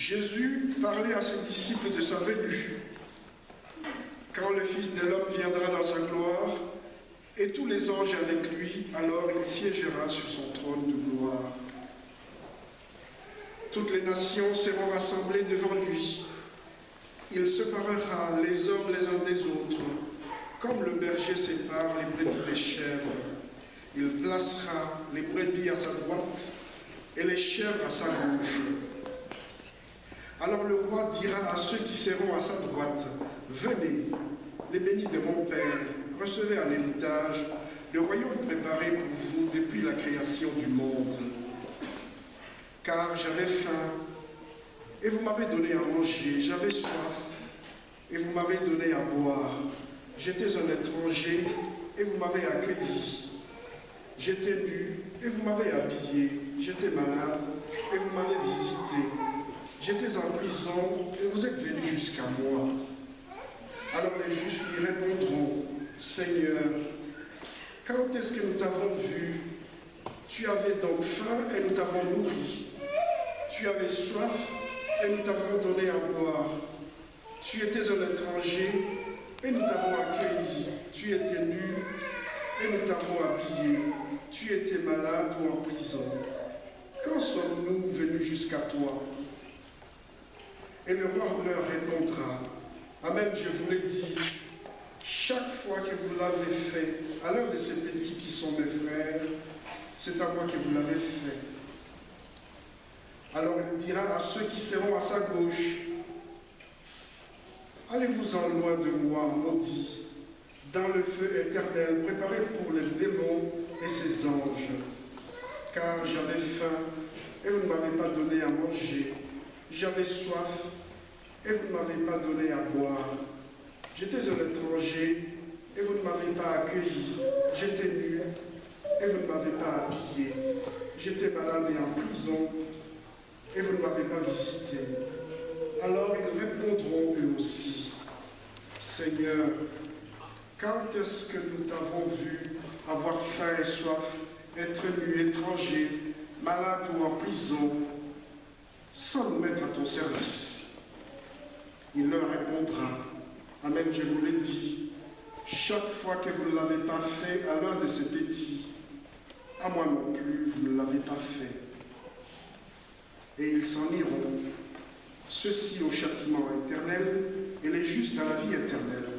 Jésus parlait à ses disciples de sa venue. Quand le Fils de l'homme viendra dans sa gloire, et tous les anges avec lui, alors il siégera sur son trône de gloire. Toutes les nations seront rassemblées devant lui. Il séparera les hommes les uns des autres, comme le berger sépare les brebis des chèvres. Il placera les brebis à sa droite et les chèvres à sa gauche. Alors le roi dira à ceux qui seront à sa droite, « Venez, les bénis de mon Père, recevez un héritage, le royaume préparé pour vous depuis la création du monde. Car j'avais faim, et vous m'avez donné à manger, j'avais soif, et vous m'avez donné à boire. J'étais un étranger, et vous m'avez accueilli. J'étais nu, et vous m'avez habillé. J'étais malade, et vous m'avez visité. J'étais en prison, et vous êtes venus jusqu'à moi. » Alors les justes lui répondront, « Seigneur, quand est-ce que nous t'avons vu? Tu avais donc faim, et nous t'avons nourri. Tu avais soif, et nous t'avons donné à boire. Tu étais un étranger, et nous t'avons accueilli. Tu étais nu, et nous t'avons habillé. Tu étais malade ou en prison. Quand sommes-nous venus jusqu'à toi? » Et le roi leur répondra, « Amen, je vous l'ai dit, chaque fois que vous l'avez fait, à l'un de ces petits qui sont mes frères, c'est à moi que vous l'avez fait. » Alors il dira à ceux qui seront à sa gauche, « Allez-vous-en loin de moi, maudits, dans le feu éternel, préparé pour les démons et ses anges. Car j'avais faim, et vous ne m'avez pas donné à manger. J'avais soif, et vous ne m'avez pas donné à boire. J'étais un étranger, et vous ne m'avez pas accueilli. J'étais nu, et vous ne m'avez pas habillé. J'étais malade et en prison, et vous ne m'avez pas visité. » Alors ils répondront eux aussi, « Seigneur, quand est-ce que nous t'avons vu avoir faim et soif, être nu, étranger, malade ou en prison, sans nous mettre à ton service? » Il leur répondra, « Amen, je vous l'ai dit, chaque fois que vous ne l'avez pas fait à l'un de ces petits, à moi non plus, vous ne l'avez pas fait. » Et ils s'en iront, ceux-ci au châtiment éternel et les justes à la vie éternelle.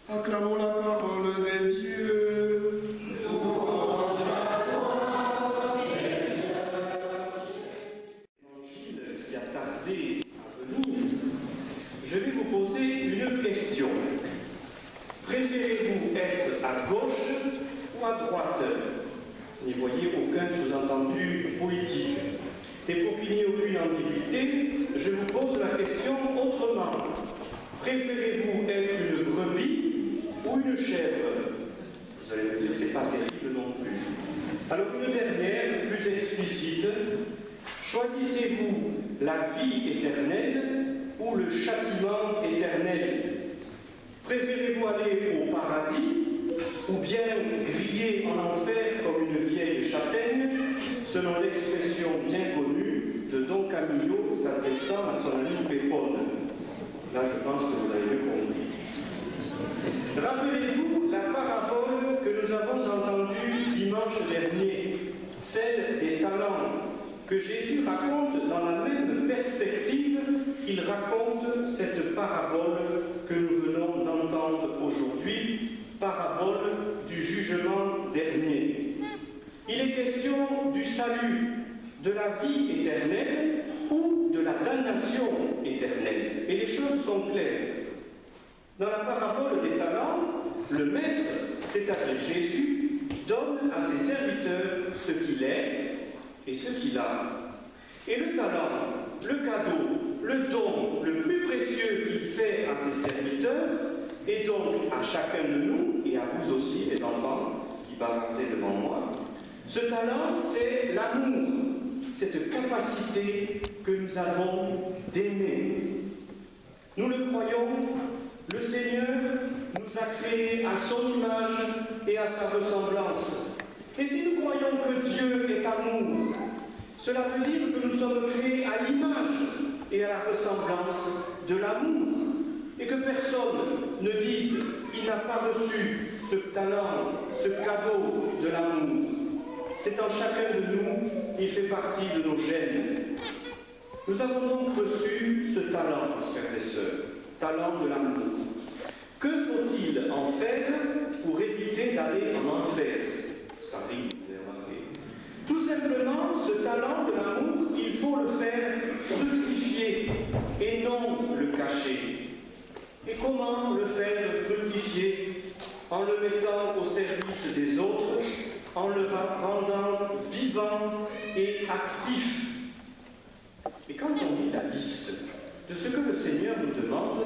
Acclamons la parole de Dieu. Louange à toi, Seigneur. L'évangile qui a tardé à venir, je vais vous poser une question. Préférez-vous être à gauche ou à droite? N'y voyez aucun sous-entendu politique. Et pour qu'il n'y ait aucune ambiguïté, je vous pose la question autrement. Préférez-vous être une brebis ou une chèvre? Vous allez me dire que ce n'est pas terrible non plus. Alors une dernière, plus explicite. Choisissez-vous la vie éternelle ou le châtiment éternel? Préférez-vous aller au paradis ou bien griller en enfer comme une vieille châtaigne, selon l'expression bien connue de Don Camillo s'adressant à son ami Pépone? Là, je pense que vous avez bien compris. Rappelez-vous la parabole que nous avons entendue dimanche dernier, celle des talents, que Jésus raconte dans la même perspective qu'il raconte cette parabole que nous venons d'entendre aujourd'hui, parabole du jugement dernier. Il est question du salut, de la vie éternelle ou de la damnation éternelle. Et les choses sont claires. Dans la parabole des talents, le maître, c'est-à-dire Jésus, donne à ses serviteurs ce qu'il est et ce qu'il a. Et le talent, le cadeau, le don le plus précieux qu'il fait à ses serviteurs, et donc à chacun de nous, et à vous aussi, les enfants qui bavardaient devant moi, ce talent, c'est l'amour, cette capacité que nous avons d'aimer. Nous le croyons, le Seigneur nous a créés à son image et à sa ressemblance. Et si nous croyons que Dieu est amour, cela veut dire que nous sommes créés à l'image, et à la ressemblance de l'amour. Et que personne ne dise qu'il n'a pas reçu ce talent, ce cadeau de l'amour. C'est en chacun de nous, il fait partie de nos gènes. Nous avons donc reçu ce talent, frères et sœurs, talent de l'amour. Que faut-il en faire pour éviter d'aller en enfer? Ça rime, vous avez remarqué. Tout simplement, ce talent de l'amour, il faut le faire fructifier et non le cacher. Et comment le faire fructifier? En le mettant au service des autres, en le rendant vivant et actif. Et quand on lit la liste de ce que le Seigneur nous demande,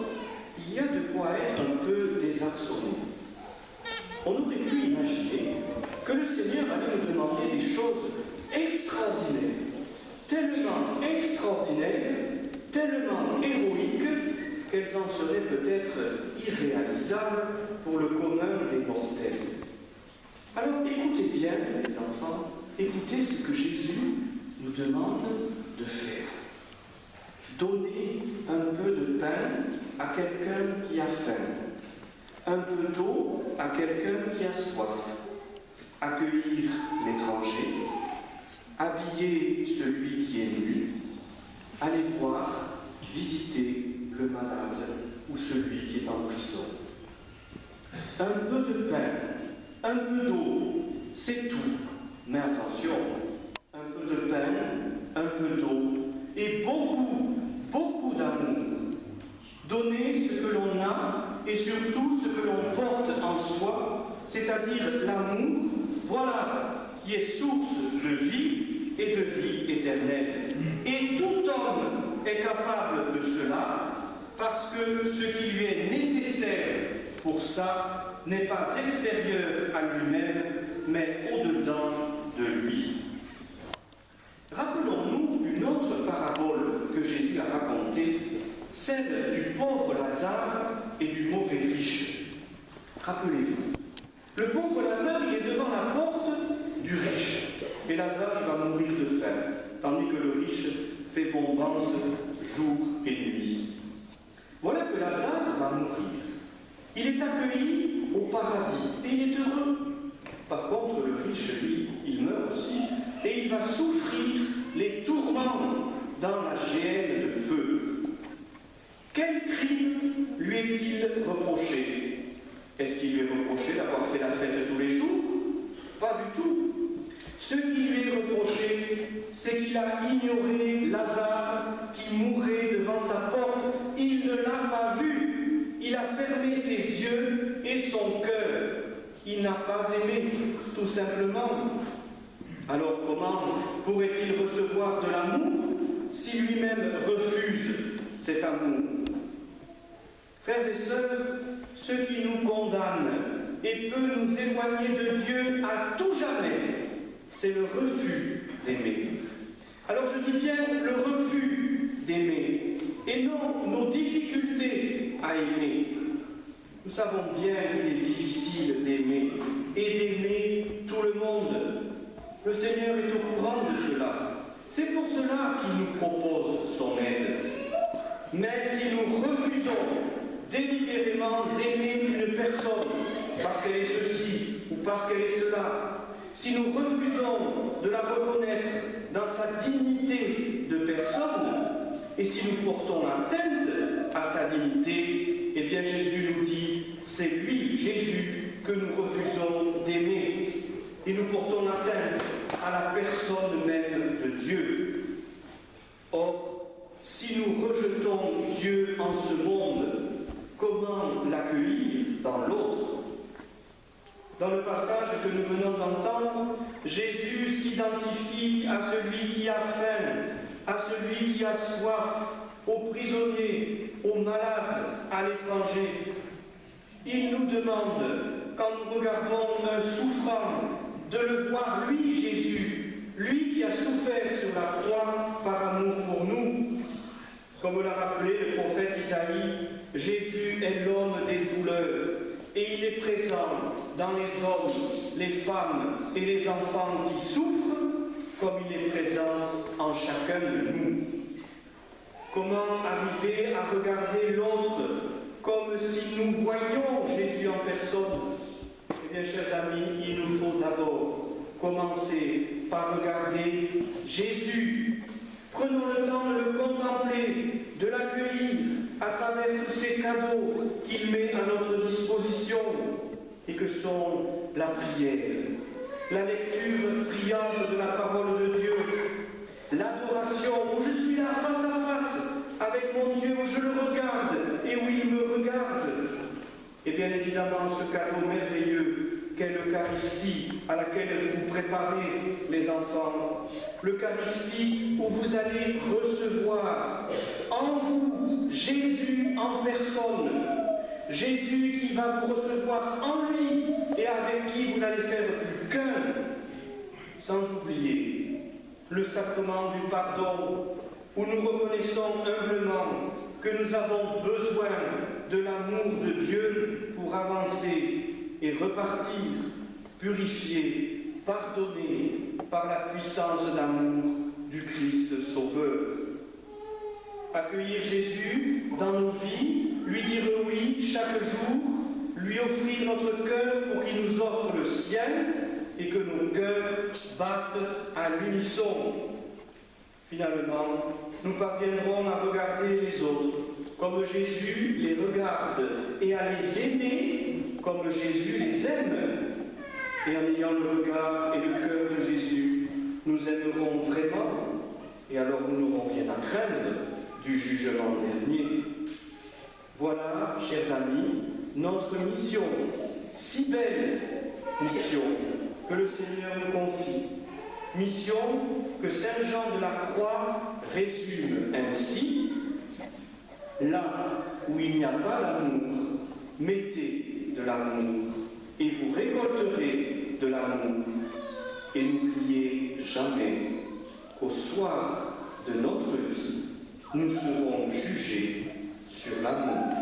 il y a de quoi être un peu désarçonné. On aurait pu imaginer que le Seigneur allait nous demander des choses extraordinaires, tellement extraordinaires, tellement héroïques, qu'elles en seraient peut-être irréalisables pour le commun des mortels. Alors écoutez bien, les enfants, écoutez ce que Jésus nous demande de faire. Donner un peu de pain à quelqu'un qui a faim, un peu d'eau à quelqu'un qui a soif, accueillir l'étranger, habiller celui qui est nu, aller voir, visiter le malade ou celui qui est en prison. Un peu de pain, un peu d'eau, c'est tout. Mais attention, un peu de pain, un peu d'eau et beaucoup, beaucoup d'amour. Donner ce que l'on a et surtout ce que l'on porte en soi, c'est-à-dire l'amour, voilà, qui est source de vie et de vie éternelle. Et tout homme est capable de cela, parce que ce qui lui est nécessaire pour ça n'est pas extérieur à lui-même, mais au-dedans de lui. Rappelons-nous une autre parabole que Jésus a racontée, celle du pauvre Lazare et du mauvais riche. Rappelez-vous, le pauvre Lazare, il est devant la porte du riche, et Lazare il va mourir de faim, tandis que le riche fait bombance jour et nuit. Voilà que Lazare va mourir. Il est accueilli au paradis et il est heureux. Par contre, le riche, lui, il meurt aussi et il va souffrir les tourments dans la géhenne de feu. Quel crime lui est-il reproché? Est-ce qu'il lui est reproché d'avoir fait la fête tous les jours? Pas du tout. Ce qui lui est reproché, c'est qu'il a ignoré Lazare qui mourait devant sa porte. Il ne l'a pas vu. Il a fermé ses yeux et son cœur. Il n'a pas aimé, tout simplement. Alors comment pourrait-il recevoir de l'amour si lui-même refuse cet amour? Frères et sœurs, ce qui nous condamne et peut nous éloigner de Dieu à tout jamais, c'est le refus d'aimer. Alors je dis bien le refus d'aimer, et non nos difficultés à aimer. Nous savons bien qu'il est difficile d'aimer, et d'aimer tout le monde. Le Seigneur est au courant de cela. C'est pour cela qu'il nous propose son aide. Mais si nous refusons délibérément d'aimer une personne, parce qu'elle est ceci ou parce qu'elle est cela, si nous refusons de la reconnaître dans sa dignité de personne, et si nous portons atteinte à sa dignité, eh bien Jésus nous dit, c'est lui, Jésus, que nous refusons d'aimer. Et nous portons atteinte à la personne même de Dieu. Or, si nous rejetons Dieu en ce monde, comment l'accueillir dans l'autre? Dans le passage que nous venons d'entendre, Jésus s'identifie à celui qui a faim, à celui qui a soif, aux prisonniers, aux malades, à l'étranger. Il nous demande, quand nous regardons un souffrant, de le voir, lui, Jésus, lui qui a souffert sur la croix par amour pour nous. Comme l'a rappelé le prophète Isaïe, Jésus est l'homme des douleurs et il est présent dans les hommes, les femmes et les enfants qui souffrent, comme il est présent en chacun de nous. Comment arriver à regarder l'autre comme si nous voyions Jésus en personne? Eh bien, chers amis, il nous faut d'abord commencer par regarder Jésus. Prenons le temps de le contempler, de l'accueillir à travers tous ces cadeaux qu'il met à notre disposition et que sont la prière, la lecture priante de la parole de Dieu, l'adoration où je suis là face à face avec mon Dieu, où je le regarde et où il me regarde. Et bien évidemment ce cadeau merveilleux qu'est l'Eucharistie à laquelle vous préparez les enfants. L'Eucharistie où vous allez recevoir en vous Jésus en personne. Jésus qui va vous recevoir en lui et avec qui vous n'allez faire plus qu'un. Sans oublier le sacrement du pardon où nous reconnaissons humblement que nous avons besoin de l'amour de Dieu pour avancer et repartir, purifiés, pardonnés par la puissance d'amour du Christ Sauveur. Accueillir Jésus dans nos vies, lui dire oui chaque jour, lui offrir notre cœur pour qu'il nous offre le sien et que nos cœurs battent à l'unisson. Finalement, nous parviendrons à regarder les autres comme Jésus les regarde et à les aimer comme Jésus les aime. Et en ayant le regard et le cœur de Jésus, nous aimerons vraiment et alors nous n'aurons rien à craindre du jugement dernier. Voilà, chers amis, notre mission, si belle mission que le Seigneur nous confie. Mission que Saint Jean de la Croix résume ainsi: là où il n'y a pas l'amour, mettez de l'amour, et vous récolterez de l'amour. Et n'oubliez jamais qu'au soir de notre vie, nous serons jugés sur l'amour.